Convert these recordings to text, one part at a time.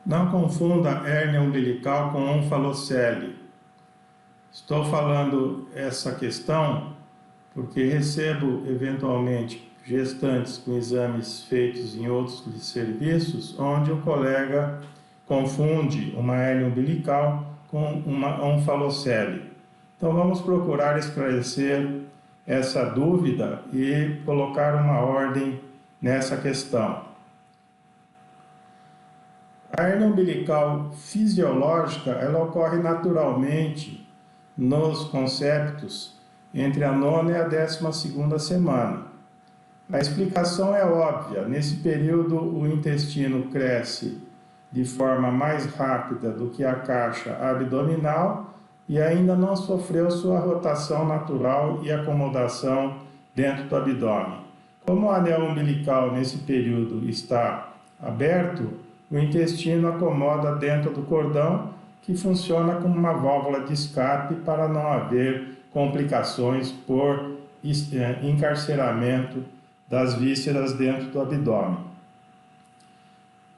Não confunda hérnia umbilical com onfalocele. Estou falando essa questão porque recebo eventualmente gestantes com exames feitos em outros serviços, onde o colega confunde uma hérnia umbilical com uma onfalocele. Então vamos procurar esclarecer essa dúvida e colocar uma ordem nessa questão. A hérnia umbilical fisiológica, ela ocorre naturalmente nos conceptos entre a 9ª e a 12ª semana. A explicação é óbvia. Nesse período, o intestino cresce de forma mais rápida do que a caixa abdominal e ainda não sofreu sua rotação natural e acomodação dentro do abdômen. Como o anel umbilical nesse período está aberto, o intestino acomoda dentro do cordão, que funciona como uma válvula de escape para não haver complicações por encarceramento das vísceras dentro do abdômen.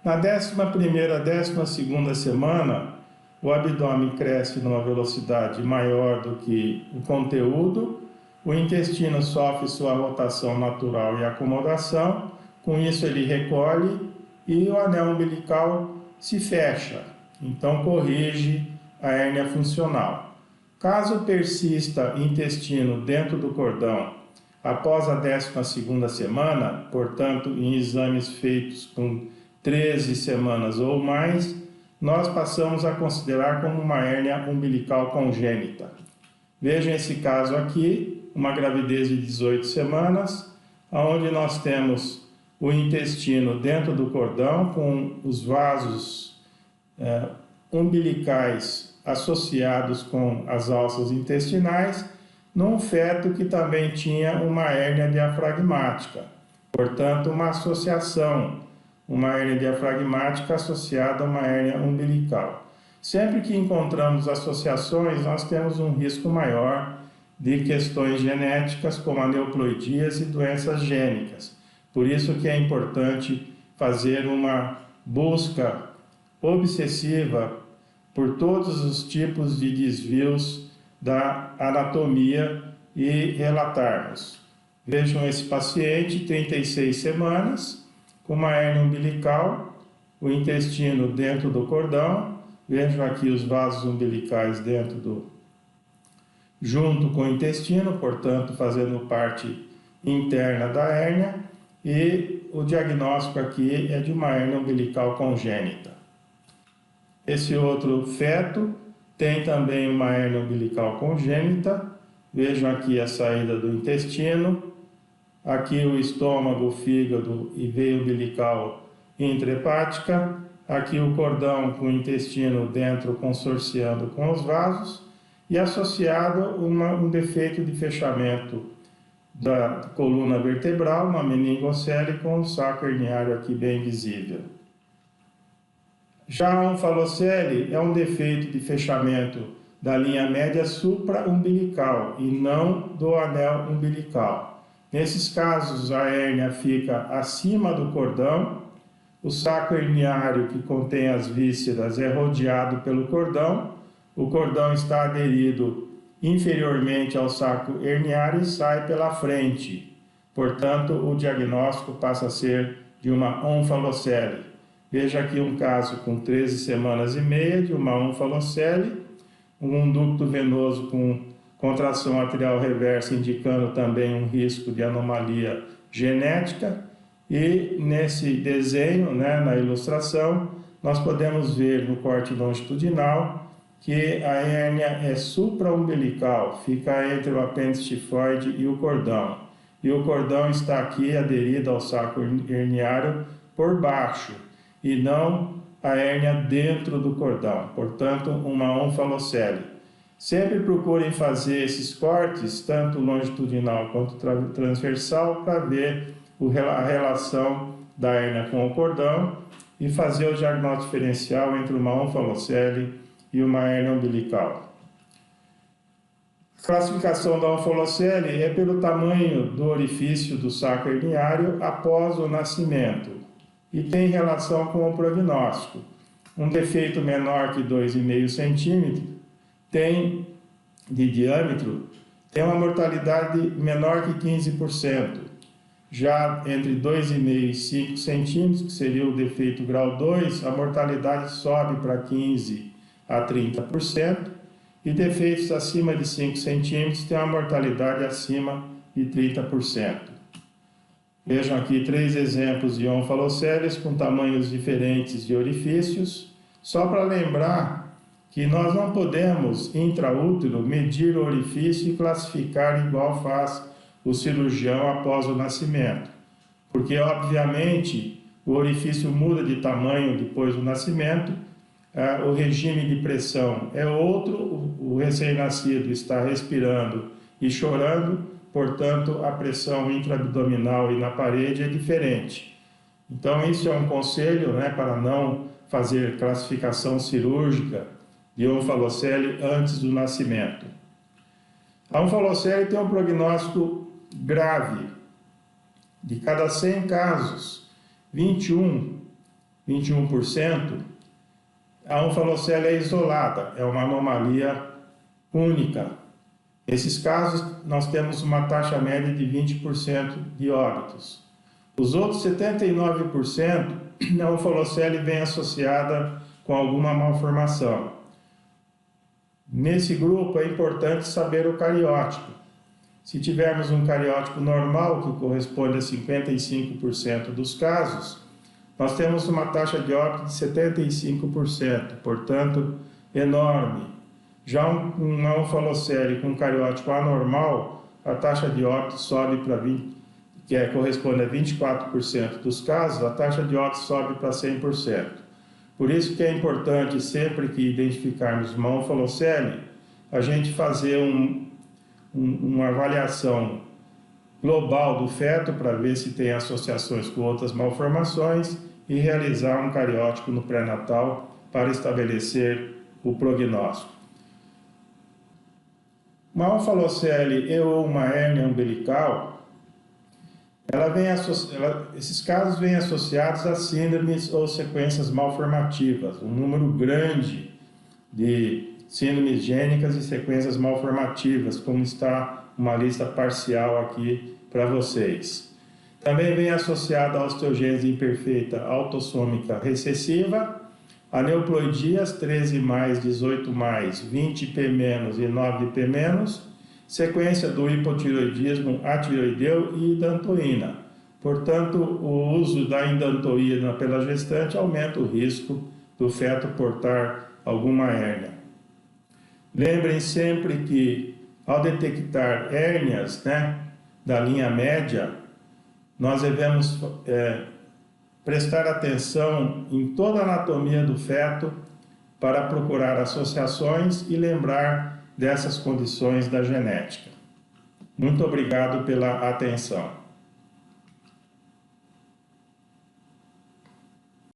Na 11ª e 12ª semana, o abdômen cresce numa velocidade maior do que o conteúdo, o intestino sofre sua rotação natural e acomodação, com isso ele recolhe e o anel umbilical se fecha, então corrige a hérnia funcional. Caso persista intestino dentro do cordão após a 12ª semana, portanto, em exames feitos com 13 semanas ou mais, nós passamos a considerar como uma hérnia umbilical congênita. Vejam esse caso aqui, uma gravidez de 18 semanas, onde nós temos o intestino dentro do cordão, com os vasos umbilicais associados com as alças intestinais, num feto que também tinha uma hérnia diafragmática. Portanto, uma associação, uma hérnia diafragmática associada a uma hérnia umbilical. Sempre que encontramos associações, nós temos um risco maior de questões genéticas, como aneuploidias e doenças gênicas. Por isso que é importante fazer uma busca obsessiva por todos os tipos de desvios da anatomia e relatarmos. Vejam esse paciente, 36 semanas, com uma hérnia umbilical, o intestino dentro do cordão, vejam aqui os vasos umbilicais junto com o intestino, portanto, fazendo parte interna da hérnia, e o diagnóstico aqui é de uma hérnia umbilical congênita. Esse outro feto tem também uma hérnia umbilical congênita. Vejam aqui a saída do intestino, aqui o estômago, o fígado e veia umbilical intrahepática, aqui o cordão com o intestino dentro consorciando com os vasos e associado um defeito de fechamento da coluna vertebral, uma meningocele com o saco herniário aqui bem visível. Já a onfalocele é um defeito de fechamento da linha média supra-umbilical e não do anel umbilical. Nesses casos, a hérnia fica acima do cordão, o saco herniário que contém as vísceras é rodeado pelo cordão, o cordão está aderido inferiormente ao saco herniário e sai pela frente. Portanto, o diagnóstico passa a ser de uma onfalocele. Veja aqui um caso com 13 semanas e meia de uma onfalocele, um ducto venoso com contração arterial reversa indicando também um risco de anomalia genética. E nesse desenho, na ilustração, nós podemos ver no corte longitudinal que a hérnia é supra-umbilical, fica entre o apêndice tifoide e o cordão. E o cordão está aqui aderido ao saco herniário por baixo, e não a hérnia dentro do cordão, portanto, uma onfalocele. Sempre procurem fazer esses cortes, tanto longitudinal quanto transversal, para ver a relação da hérnia com o cordão e fazer o diagnóstico diferencial entre uma onfalocele e uma hérnia umbilical. A classificação da onfalocele é pelo tamanho do orifício do saco herniário após o nascimento e tem relação com o prognóstico. um defeito menor que 2,5 centímetros de diâmetro tem uma mortalidade menor que 15%. Já entre 2,5 e 5 centímetros, que seria o defeito grau 2, a mortalidade sobe para 15 a 30%, e defeitos acima de 5 centímetros têm uma mortalidade acima de 30%. Vejam aqui 3 exemplos de onfalocélias com tamanhos diferentes de orifícios, só para lembrar que nós não podemos, intraútero, medir o orifício e classificar igual faz o cirurgião após o nascimento, porque obviamente o orifício muda de tamanho depois do nascimento, o regime de pressão é outro, o recém-nascido está respirando e chorando, portanto a pressão intraabdominal e na parede é diferente. Então isso é um conselho, para não fazer classificação cirúrgica de onfalocele antes do nascimento. A onfalocele tem um prognóstico grave. De cada 100 casos, 21%, a onfalocele é isolada, é uma anomalia única. Nesses casos, nós temos uma taxa média de 20% de óbitos. Os outros 79%, a onfalocele vem associada com alguma malformação. Nesse grupo é importante saber o cariótipo. Se tivermos um cariótipo normal, que corresponde a 55% dos casos, nós temos uma taxa de óbito de 75%, portanto, enorme. Já uma onfalocele com cariótipo anormal, a taxa de óbito sobe para 20%, corresponde a 24% dos casos, a taxa de óbito sobe para 100%. Por isso que é importante, sempre que identificarmos uma onfalocele, a gente fazer uma avaliação global do feto para ver se tem associações com outras malformações e realizar um cariótipo no pré-natal para estabelecer o prognóstico. Uma onfalocele ou uma hérnia umbilical, esses casos vêm associados a síndromes ou sequências malformativas, um número grande de síndromes gênicas e sequências malformativas, como está uma lista parcial aqui para vocês. Também vem associada a osteogênese imperfeita autossômica recessiva, aneuploidias 13+, 18+, 20P- e 9P-, sequência do hipotireoidismo atiroideu e idantoína. Portanto, o uso da idantoína pela gestante aumenta o risco do feto portar alguma hérnia. Lembrem sempre que, ao detectar hérnias da linha média, nós devemos prestar atenção em toda a anatomia do feto para procurar associações e lembrar dessas condições da genética. Muito obrigado pela atenção.